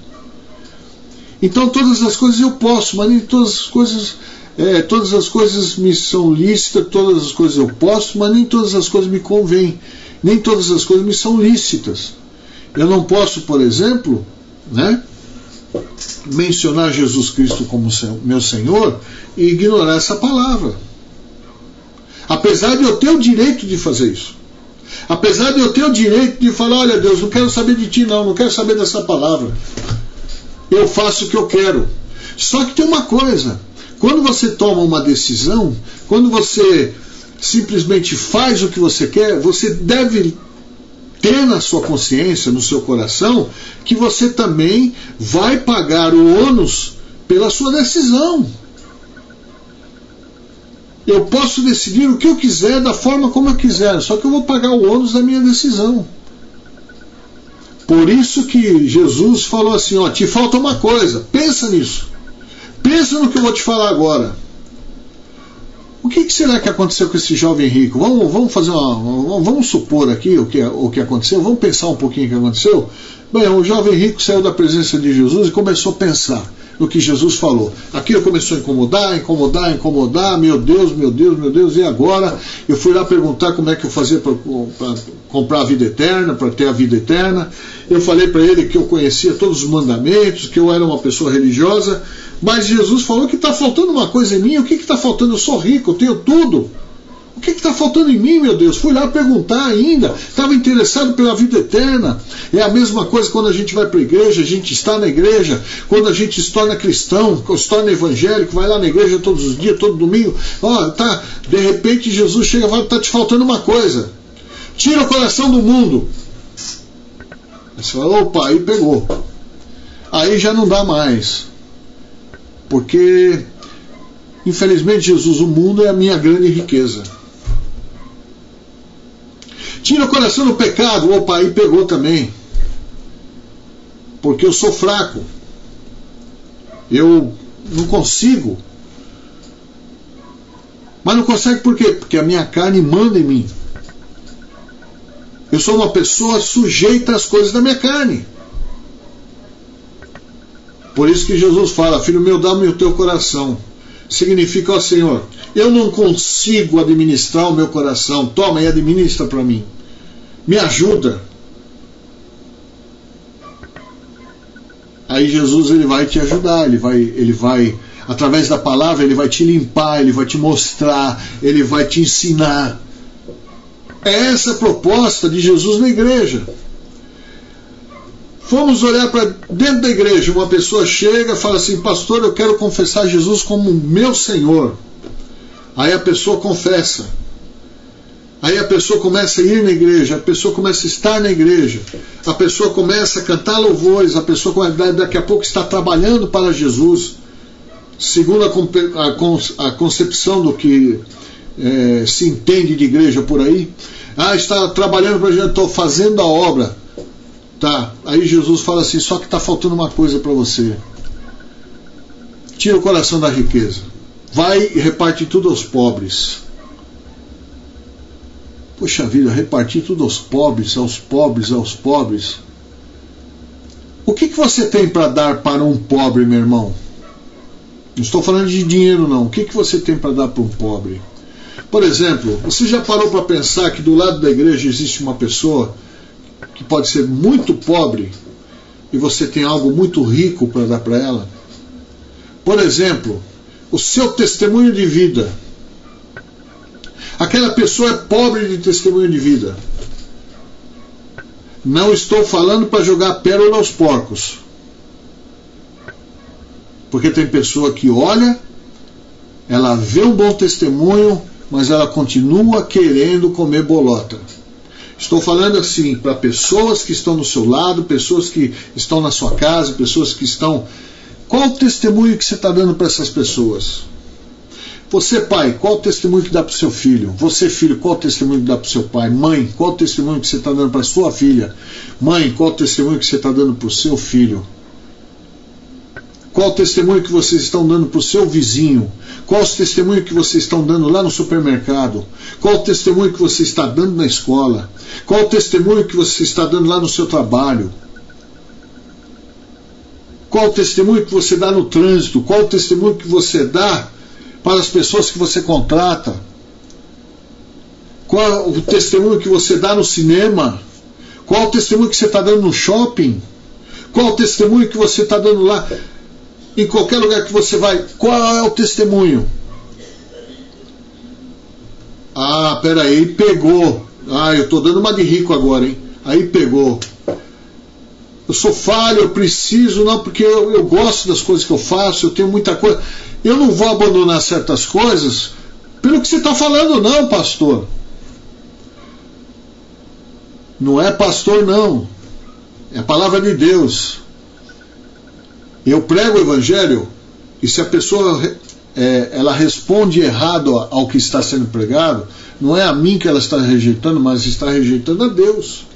Então todas as coisas eu posso, mas nem todas as coisas me são lícitas, todas as coisas eu posso, mas nem todas as coisas me convêm, nem todas as coisas me são lícitas. Eu não posso, por exemplo, mencionar Jesus Cristo como meu Senhor e ignorar essa palavra. Apesar de eu ter o direito de fazer isso. Apesar de eu ter o direito de falar, olha Deus, não quero saber de ti não quero saber dessa palavra. Eu faço o que eu quero. Só que tem uma coisa, quando você toma uma decisão, quando você simplesmente faz o que você quer, você deve ter na sua consciência, no seu coração, que você também vai pagar o ônus pela sua decisão. Eu posso decidir o que eu quiser, da forma como eu quiser, só que eu vou pagar o ônus da minha decisão. Por isso que Jesus falou assim, te falta uma coisa, pensa nisso. Pensa no que eu vou te falar agora. O que será que aconteceu com esse jovem rico? Vamos supor aqui o que aconteceu, vamos pensar um pouquinho o que aconteceu. Bem, o jovem rico saiu da presença de Jesus e começou a pensar no que Jesus falou. Aquilo começou a incomodar, meu Deus, e agora? Eu fui lá perguntar como é que eu fazia para comprar a vida eterna, para ter a vida eterna. Eu falei para ele que eu conhecia todos os mandamentos, que eu era uma pessoa religiosa, mas Jesus falou que está faltando uma coisa em mim. O que está faltando? Eu sou rico, eu tenho tudo. O que está faltando em mim, meu Deus? Fui lá perguntar ainda, estava interessado pela vida eterna. É a mesma coisa quando a gente vai para a igreja, a gente está na igreja, quando a gente se torna cristão, se torna evangélico, vai lá na igreja todos os dias, todo domingo, de repente Jesus chega e fala, está te faltando uma coisa, tira o coração do mundo. Aí você fala, opa, aí pegou. Aí já não dá mais. Porque, infelizmente, Jesus, o mundo é a minha grande riqueza. Tira o coração do pecado, opa, aí pegou também. Porque eu sou fraco. Eu não consigo. Mas não consegue por quê? Porque a minha carne manda em mim. Eu sou uma pessoa sujeita às coisas da minha carne. Por isso que Jesus fala: filho meu, dá-me o teu coração. Significa: ó Senhor, eu não consigo administrar o meu coração, toma e administra para mim, me ajuda. Aí Jesus, ele vai te ajudar, ele vai através da palavra, ele vai te limpar, ele vai te mostrar, ele vai te ensinar. É essa a proposta de Jesus na igreja. Vamos olhar para dentro da igreja, uma pessoa chega e fala assim: pastor, eu quero confessar Jesus como meu Senhor. Aí a pessoa confessa. Aí a pessoa começa a ir na igreja, a pessoa começa a estar na igreja, a pessoa começa a cantar louvores, a pessoa daqui a pouco está trabalhando para Jesus, segundo a concepção do que se entende de igreja por aí. Está trabalhando para Jesus, estou fazendo a obra. Tá, aí Jesus fala assim: só que está faltando uma coisa para você. Tira o coração da riqueza, vai e reparte tudo aos pobres. Poxa vida, repartir tudo aos pobres, aos pobres, aos pobres. O que você tem para dar para um pobre, meu irmão? Não estou falando de dinheiro, não. O que você tem para dar para um pobre? Por exemplo, você já parou para pensar que do lado da igreja existe uma pessoa que pode ser muito pobre e você tem algo muito rico para dar para ela? Por exemplo, o seu testemunho de vida. Aquela pessoa é pobre de testemunho de vida. Não estou falando para jogar pérola aos porcos. Porque tem pessoa que olha, ela vê um bom testemunho, mas ela continua querendo comer bolota. Estou falando assim para pessoas que estão no seu lado, pessoas que estão na sua casa, pessoas que estão... Qual o testemunho que você está dando para essas pessoas? Você, pai, qual o testemunho que dá para o seu filho? Você, filho, qual o testemunho que dá para o seu pai? Mãe, qual o testemunho que você está dando para a sua filha? Mãe, qual o testemunho que você está dando para o seu filho? Qual o testemunho que vocês estão dando para o seu vizinho? Qual o testemunho que vocês estão dando lá no supermercado? Qual o testemunho que você está dando na escola? Qual o testemunho que você está dando lá no seu trabalho? Qual o testemunho que você dá no trânsito? Qual o testemunho que você dá para as pessoas que você contrata? Qual o testemunho que você dá no cinema? Qual o testemunho que você está dando no shopping? Qual o testemunho que você está dando lá em qualquer lugar que você vai? Qual é o testemunho? Peraí, pegou. Eu estou dando uma de rico agora, hein? Aí pegou. Eu sou falho, eu preciso, não, porque eu gosto das coisas que eu faço, eu tenho muita coisa. Eu não vou abandonar certas coisas pelo que você está falando, não, pastor. Não é pastor, não. É a palavra de Deus. Eu prego o evangelho e se a pessoa ela responde errado ao que está sendo pregado, não é a mim que ela está rejeitando, mas está rejeitando a Deus.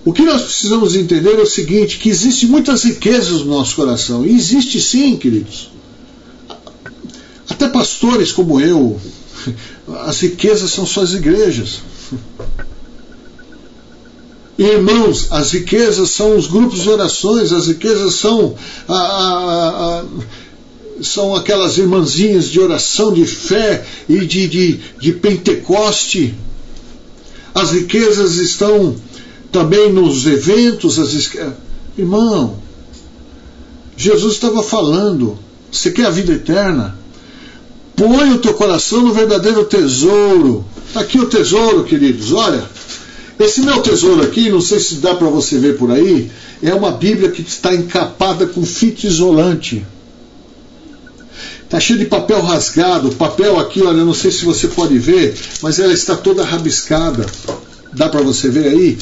O que nós precisamos entender é o seguinte, que existem muitas riquezas no nosso coração. E existe sim, queridos. Até pastores como eu, as riquezas são suas igrejas. Irmãos, as riquezas são os grupos de orações, as riquezas são são aquelas irmãzinhas de oração, de fé e de Pentecoste. As riquezas estão também nos eventos. Irmão, Jesus estava falando, você quer a vida eterna? Põe o teu coração no verdadeiro tesouro. Está aqui o tesouro, queridos, olha. Esse meu tesouro aqui, não sei se dá para você ver por aí, é uma Bíblia que está encapada com fita isolante. Está cheio de papel rasgado, papel aqui, olha, eu não sei se você pode ver, mas ela está toda rabiscada. Dá para você ver aí?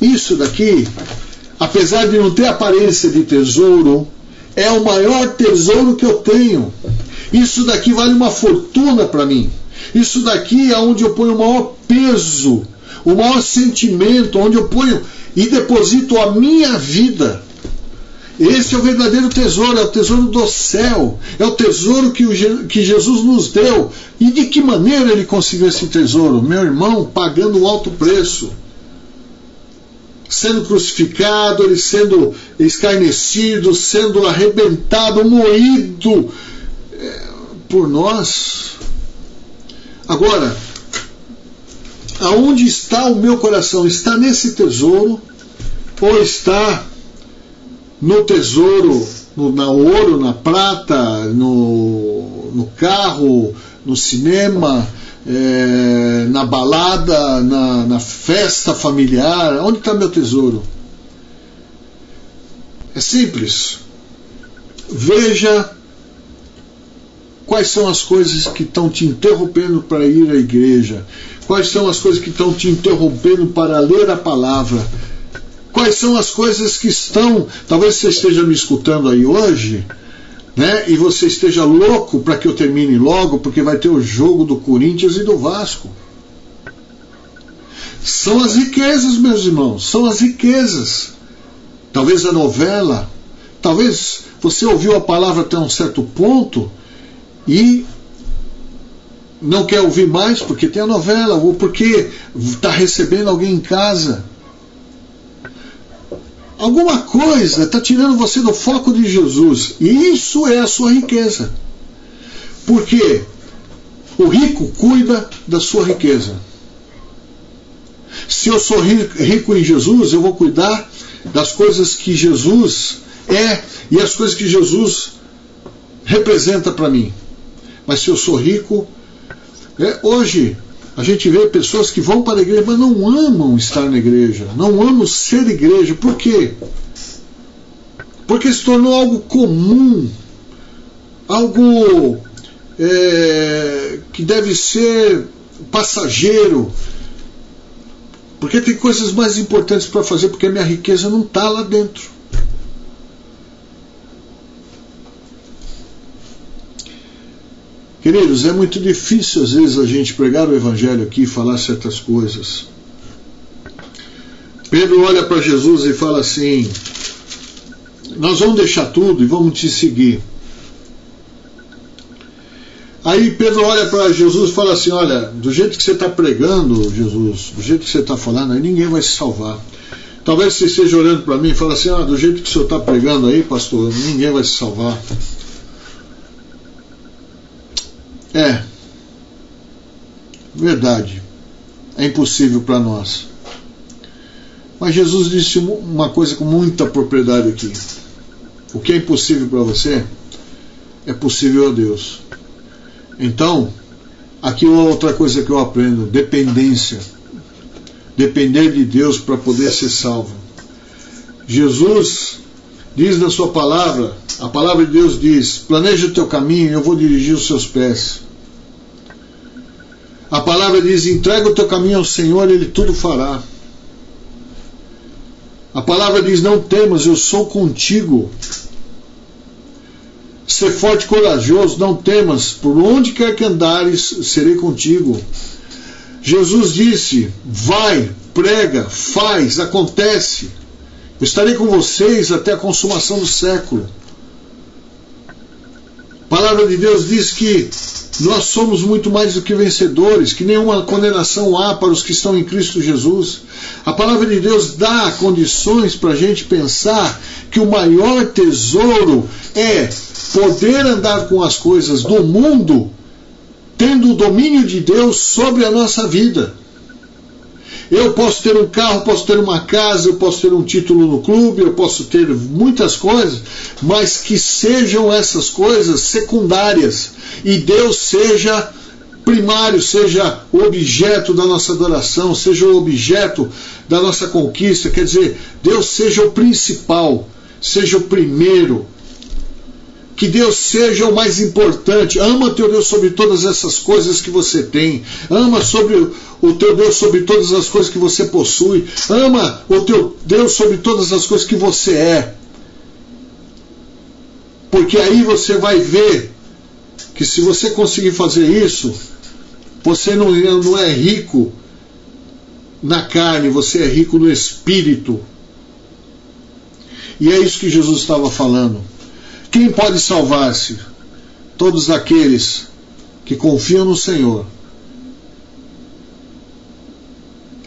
Isso daqui, apesar de não ter aparência de tesouro, é o maior tesouro que eu tenho. Isso daqui vale uma fortuna para mim. Isso daqui é onde eu ponho o maior peso, o maior sentimento, onde eu ponho e deposito a minha vida. Esse é o verdadeiro tesouro, é o tesouro do céu, é o tesouro que Jesus nos deu. E de que maneira ele conseguiu esse tesouro? Meu irmão, pagando um alto preço. sendo crucificado, ele sendo escarnecido, sendo arrebentado, moído por nós. Agora, aonde está o meu coração? Está nesse tesouro ou está no tesouro, no ouro, na prata, no carro, no cinema, na balada, na festa familiar? Onde está meu tesouro? É simples. Veja quais são as coisas que estão te interrompendo para ir à igreja. Quais são as coisas que estão te interrompendo para ler a palavra. Quais são as coisas que estão... Talvez você esteja me escutando aí hoje, né? E você esteja louco para que eu termine logo, porque vai ter o jogo do Corinthians e do Vasco. São as riquezas, meus irmãos. São as riquezas. Talvez a novela. Talvez você ouviu a palavra até um certo ponto e não quer ouvir mais porque tem a novela, ou porque está recebendo alguém em casa. Alguma coisa está tirando você do foco de Jesus. E isso é a sua riqueza. Porque o rico cuida da sua riqueza. Se eu sou rico em Jesus, eu vou cuidar das coisas que Jesus é e as coisas que Jesus representa para mim. Mas se eu sou rico, hoje a gente vê pessoas que vão para a igreja, mas não amam estar na igreja, não amam ser igreja. Por quê? Porque se tornou algo comum, algo que deve ser passageiro, porque tem coisas mais importantes para fazer, porque a minha riqueza não está lá dentro. Queridos, é muito difícil às vezes a gente pregar o Evangelho aqui e falar certas coisas. Pedro olha para Jesus e fala assim: nós vamos deixar tudo e vamos te seguir. Aí Pedro olha para Jesus e fala assim: olha, do jeito que você está pregando, Jesus, do jeito que você está falando, aí ninguém vai se salvar. Talvez você esteja olhando para mim e fala assim: do jeito que o senhor está pregando aí, pastor, ninguém vai se salvar. Verdade, é impossível para nós. Mas Jesus disse uma coisa com muita propriedade aqui: o que é impossível para você é possível a Deus. Então, aqui outra coisa que eu aprendo: dependência. Depender de Deus para poder ser salvo. Jesus diz na sua palavra, a palavra de Deus diz: planeja o teu caminho e eu vou dirigir os seus pés. A palavra diz: entrega o teu caminho ao Senhor e Ele tudo fará. A palavra diz: não temas, eu sou contigo. Ser forte e corajoso, não temas, por onde quer que andares, serei contigo. Jesus disse: vai, prega, faz, acontece. Eu estarei com vocês até a consumação do século. A palavra de Deus diz que nós somos muito mais do que vencedores, que nenhuma condenação há para os que estão em Cristo Jesus. A palavra de Deus dá condições para a gente pensar que o maior tesouro é poder andar com as coisas do mundo, tendo o domínio de Deus sobre a nossa vida. Eu posso ter um carro, posso ter uma casa, eu posso ter um título no clube, eu posso ter muitas coisas, mas que sejam essas coisas secundárias e Deus seja primário, seja o objeto da nossa adoração, seja o objeto da nossa conquista. Quer dizer, Deus seja o principal, seja o primeiro. Que Deus seja o mais importante. Ama teu Deus sobre todas essas coisas que você tem. Ama o teu Deus sobre todas as coisas que você possui. Ama o teu Deus sobre todas as coisas que você é. Porque aí você vai ver que se você conseguir fazer isso, você não é rico na carne, você é rico no espírito. E é isso que Jesus estava falando. Quem pode salvar-se? Todos aqueles que confiam no Senhor.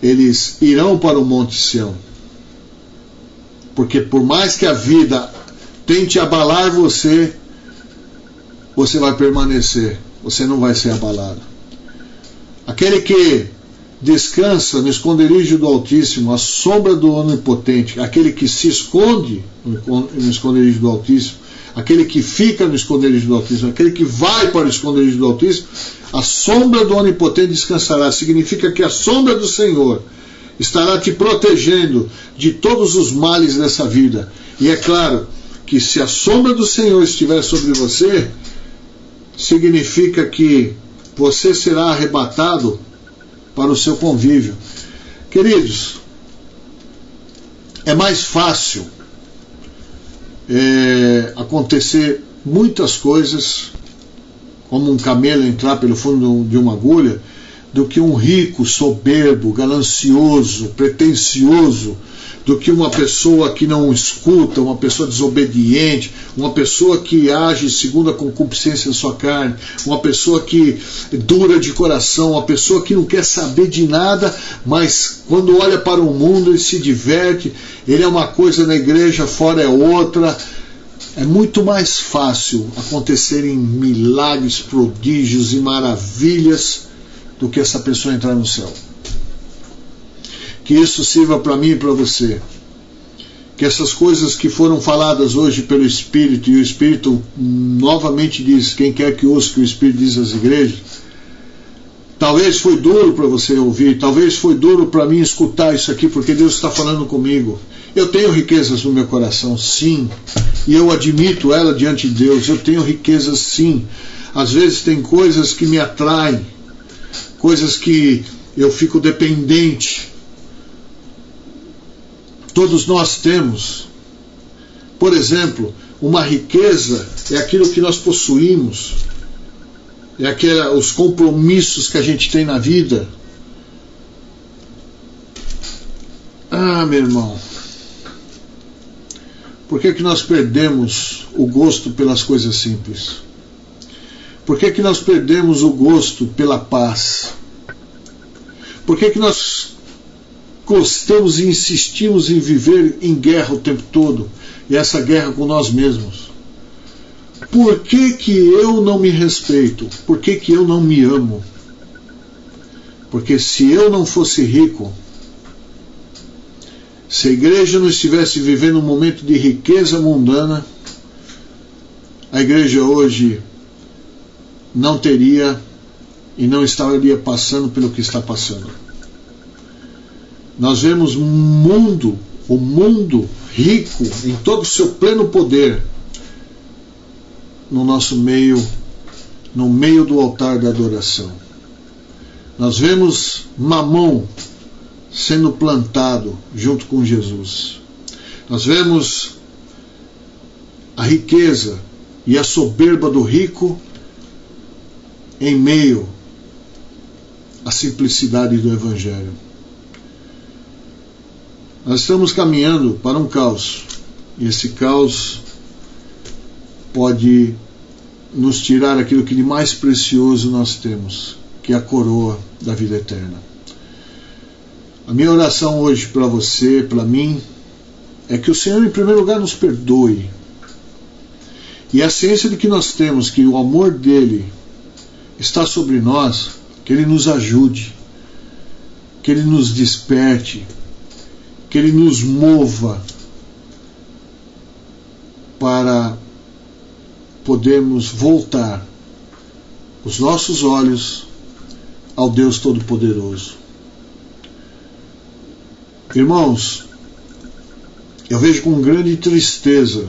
Eles irão para o Monte Sião. Porque por mais que a vida tente abalar você, você vai permanecer, você não vai ser abalado. Aquele que descansa no esconderijo do Altíssimo, à sombra do Onipotente, aquele que se esconde no esconderijo do Altíssimo, aquele que fica no esconderijo do Altíssimo, aquele que vai para o esconderijo do Altíssimo, a sombra do Onipotente descansará. Significa que a sombra do Senhor estará te protegendo de todos os males dessa vida. E é claro que se a sombra do Senhor estiver sobre você, significa que você será arrebatado para o seu convívio. Queridos, é mais fácil acontecer muitas coisas, como um camelo entrar pelo fundo de uma agulha, do que um rico, soberbo, ganancioso, pretensioso, do que uma pessoa que não escuta, uma pessoa desobediente, uma pessoa que age segundo a concupiscência da sua carne, uma pessoa que dura de coração, uma pessoa que não quer saber de nada, mas quando olha para o mundo ele se diverte, ele é uma coisa na igreja, fora é outra. É muito mais fácil acontecerem milagres, prodígios e maravilhas do que essa pessoa entrar no céu. Que isso sirva para mim e para você. Que essas coisas que foram faladas hoje pelo Espírito, e o Espírito novamente diz, quem quer que ouça o que o Espírito diz às igrejas, talvez foi duro para você ouvir, talvez foi duro para mim escutar isso aqui, porque Deus está falando comigo. Eu tenho riquezas no meu coração, sim, e eu admito ela diante de Deus. Eu tenho riquezas, sim. Às vezes tem coisas que me atraem, coisas que eu fico dependente. Todos nós temos. Por exemplo, uma riqueza é aquilo que nós possuímos, é os compromissos que a gente tem na vida. Ah, meu irmão, por que nós perdemos o gosto pelas coisas simples? Por que nós perdemos o gosto pela paz? Por que nós gostamos e insistimos em viver em guerra o tempo todo? E essa guerra com nós mesmos. Por que eu não me respeito? Por que eu não me amo? Porque se eu não fosse rico, se a igreja não estivesse vivendo um momento de riqueza mundana, a igreja hoje não teria e não estaria passando pelo que está passando. Nós vemos o mundo rico em todo o seu pleno poder no nosso meio, no meio do altar da adoração. Nós vemos Mamon sendo plantado junto com Jesus. Nós vemos a riqueza e a soberba do rico em meio à simplicidade do Evangelho. Nós estamos caminhando para um caos, e esse caos pode nos tirar aquilo que de mais precioso nós temos, que é a coroa da vida eterna. A minha oração hoje para você, para mim, é que o Senhor em primeiro lugar nos perdoe, e a ciência de que nós temos, que o amor dele está sobre nós, que ele nos ajude, que ele nos desperte, que ele nos mova para podermos voltar os nossos olhos ao Deus Todo-Poderoso. Irmãos, eu vejo com grande tristeza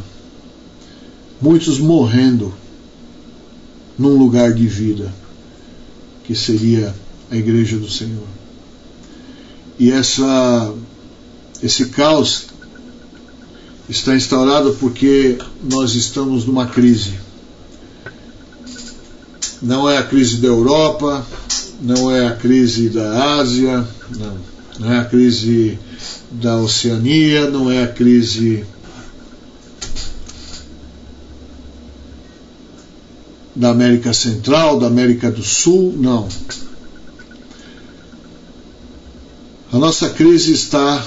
muitos morrendo num lugar de vida, que seria a Igreja do Senhor. E esse caos está instaurado porque nós estamos numa crise. Não é a crise da Europa, não é a crise da Ásia, não é a crise da Oceania, não é a crise da América Central, da América do Sul, não. A nossa crise está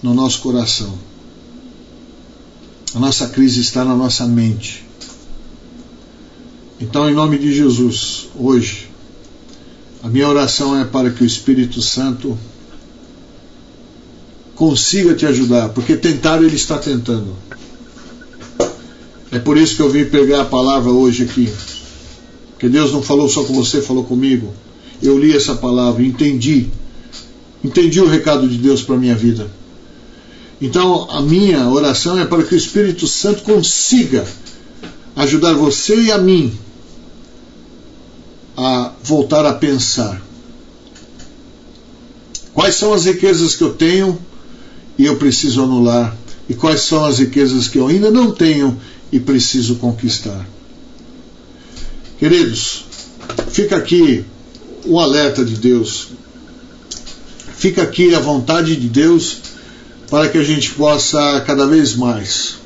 no nosso coração. A nossa crise está na nossa mente. Então, em nome de Jesus, hoje, a minha oração é para que o Espírito Santo consiga te ajudar, porque tentar ele está tentando. É por isso que eu vim pregar a palavra hoje aqui. Porque Deus não falou só com você, falou comigo. Eu li essa palavra, entendi o recado de Deus para a minha vida. Então a minha oração é para que o Espírito Santo consiga ajudar você e a mim a voltar a pensar. Quais são as riquezas que eu tenho e eu preciso anular? E quais são as riquezas que eu ainda não tenho e preciso conquistar? Queridos, fica aqui o alerta de Deus. Fica aqui a vontade de Deus para que a gente possa cada vez mais